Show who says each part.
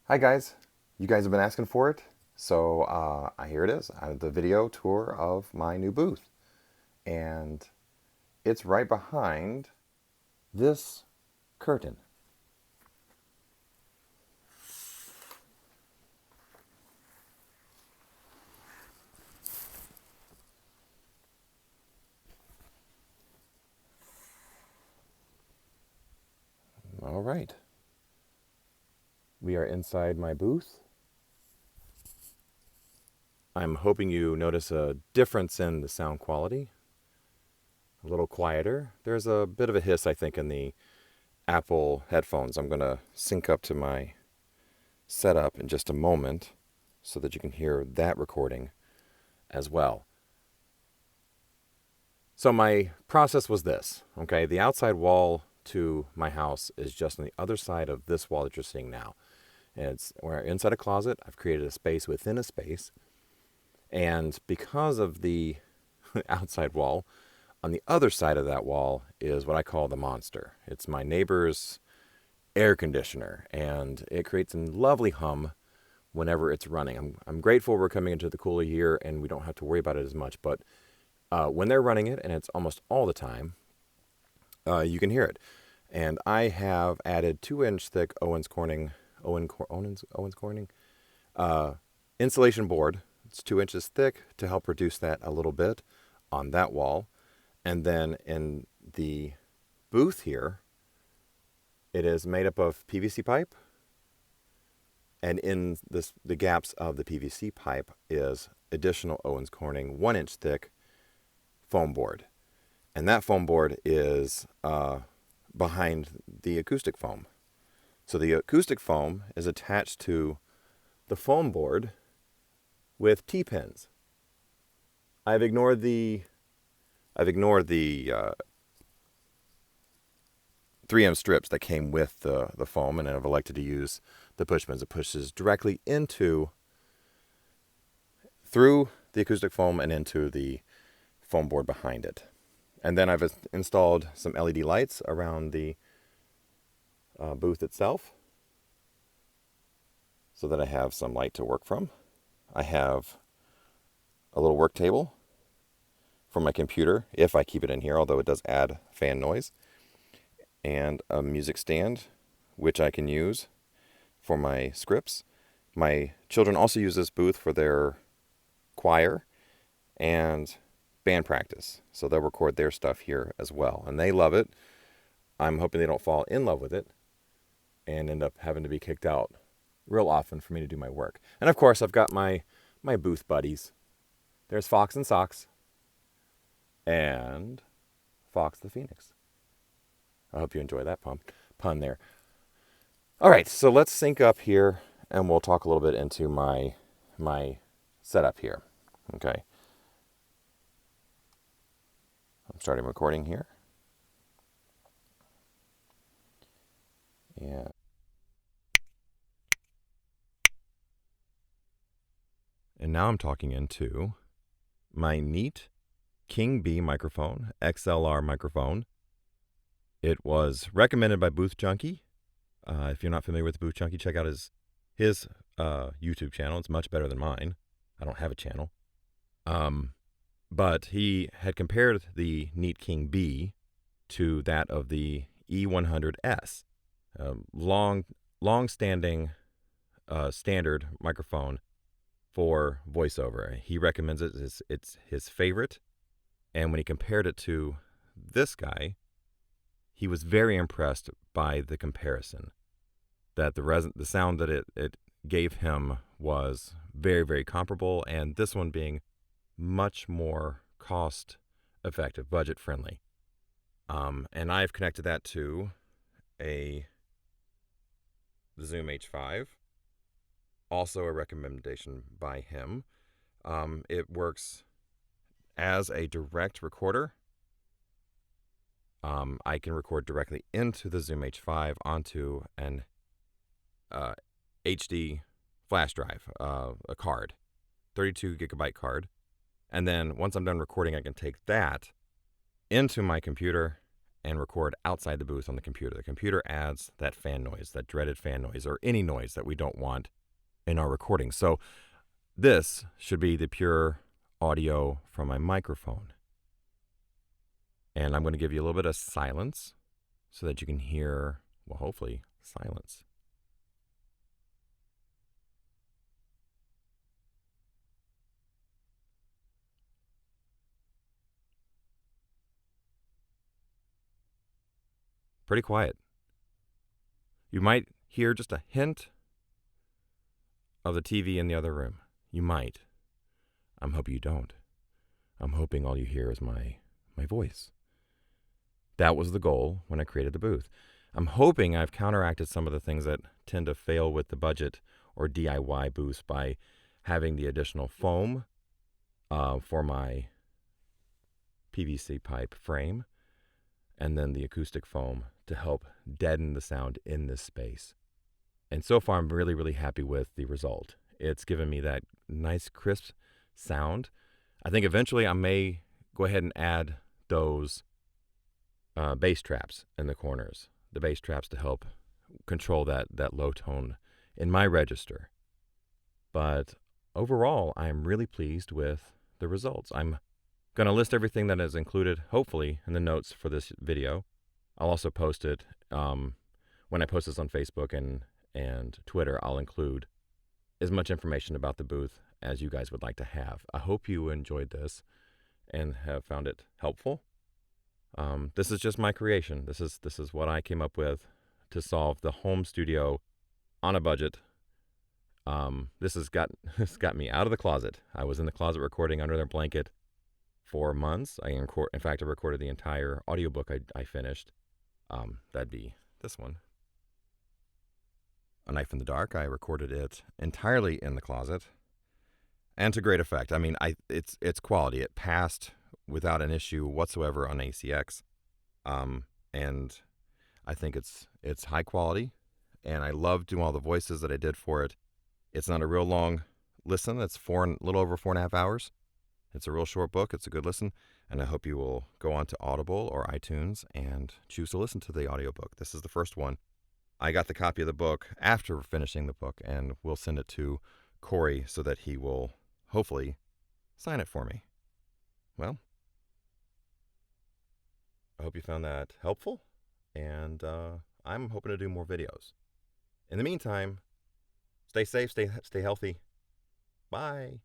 Speaker 1: Hi guys, you guys have been asking for it, so here it is. The video tour of my new booth, and it's right behind this curtain. All right, we are inside my booth. I'm hoping you notice a difference in the sound quality. A little quieter. There's a bit of a hiss, I think, in the Apple headphones. I'm going to sync up to my setup in just a moment so that you can hear that recording as well. So my process was this, okay? The outside wall to my house is just on the other side of this wall that you're seeing now. And we're inside a closet. I've created a space within a space. And because of the outside wall, on the other side of that wall is what I call the monster. It's my neighbor's air conditioner, and it creates a lovely hum whenever it's running. I'm grateful we're coming into the cooler year and we don't have to worry about it as much, but when they're running it, and it's almost all the time, you can hear it. And I have added 2-inch thick Owens Corning insulation board. It's 2 inches thick to help reduce that a little bit on that wall. And then in the booth here, it is made up of PVC pipe. And in the gaps of the PVC pipe is additional Owens Corning 1-inch thick foam board. And that foam board is behind the acoustic foam. So the acoustic foam is attached to the foam board with T-pins. I've ignored the 3M strips that came with the foam, and I've elected to use the push pins. It pushes directly through the acoustic foam and into the foam board behind it. And then I've installed some LED lights around the booth itself so that I have some light to work from. I have a little work table for my computer, if I keep it in here, although it does add fan noise, and a music stand, which I can use for my scripts. My children also use this booth for their choir and band practice, so they'll record their stuff here as well, and they love it. I'm hoping they don't fall in love with it and end up having to be kicked out real often for me to do my work. And of course, I've got my booth buddies. There's Fox and Socks and Fox the Phoenix. I hope you enjoy that pun there. All right, so let's sync up here and we'll talk a little bit into my setup here. Okay. I'm starting recording here. Yeah. And now I'm talking into my neat King B microphone, XLR microphone. It was recommended by Booth Junkie. If you're not familiar with Booth Junkie, check out his YouTube channel. It's much better than mine. I don't have a channel. But he had compared the Neat King B to that of the E100S, long-standing standard microphone for voiceover. He recommends it. It's his favorite. And when he compared it to this guy, he was very impressed by the comparison. That the sound that it gave him was very, very comparable, and this one being much more cost effective, budget friendly. And I've connected that to the Zoom H5, also a recommendation by him. It works as a direct recorder. I can record directly into the Zoom H5 onto an HD flash drive, a card, 32 gigabyte card. And then once I'm done recording, I can take that into my computer and record outside the booth on the computer. The computer adds that fan noise, that dreaded fan noise, or any noise that we don't want in our recording. So this should be the pure audio from my microphone. And I'm going to give you a little bit of silence so that you can hear, well, hopefully, silence. Pretty quiet. You might hear just a hint of the TV in the other room. You might. I'm hoping you don't. I'm hoping all you hear is my voice. That was the goal when I created the booth. I'm hoping I've counteracted some of the things that tend to fail with the budget or DIY booths by having the additional foam for my PVC pipe frame, and then the acoustic foam to help deaden the sound in this space. And so far, I'm really, really happy with the result. It's given me that nice, crisp sound. I think eventually I may go ahead and add those bass traps in the corners, the bass traps to help control that low tone in my register. But overall, I'm really pleased with the results. I'm going to list everything that is included, hopefully, in the notes for this video. I'll also post it when I post this on Facebook and Twitter. I'll include as much information about the booth as you guys would like to have. I hope you enjoyed this and have found it helpful. This is just my creation. This is what I came up with to solve the home studio on a budget. This has got me out of the closet. I was in the closet recording under the blanket for months. In fact, I recorded the entire audiobook I finished. That'd be this one, A Knife in the Dark. I recorded it entirely in the closet, and to great effect. I mean, it's quality. It passed without an issue whatsoever on ACX, and I think it's high quality, and I love doing all the voices that I did for it. It's not a real long listen. It's a little over 4.5 hours. It's a real short book. It's a good listen, and I hope you will go on to Audible or iTunes and choose to listen to the audiobook. This is the first one. I got the copy of the book after finishing the book, and we'll send it to Corey so that he will hopefully sign it for me. Well, I hope you found that helpful, and I'm hoping to do more videos. In the meantime, stay safe, stay healthy. Bye.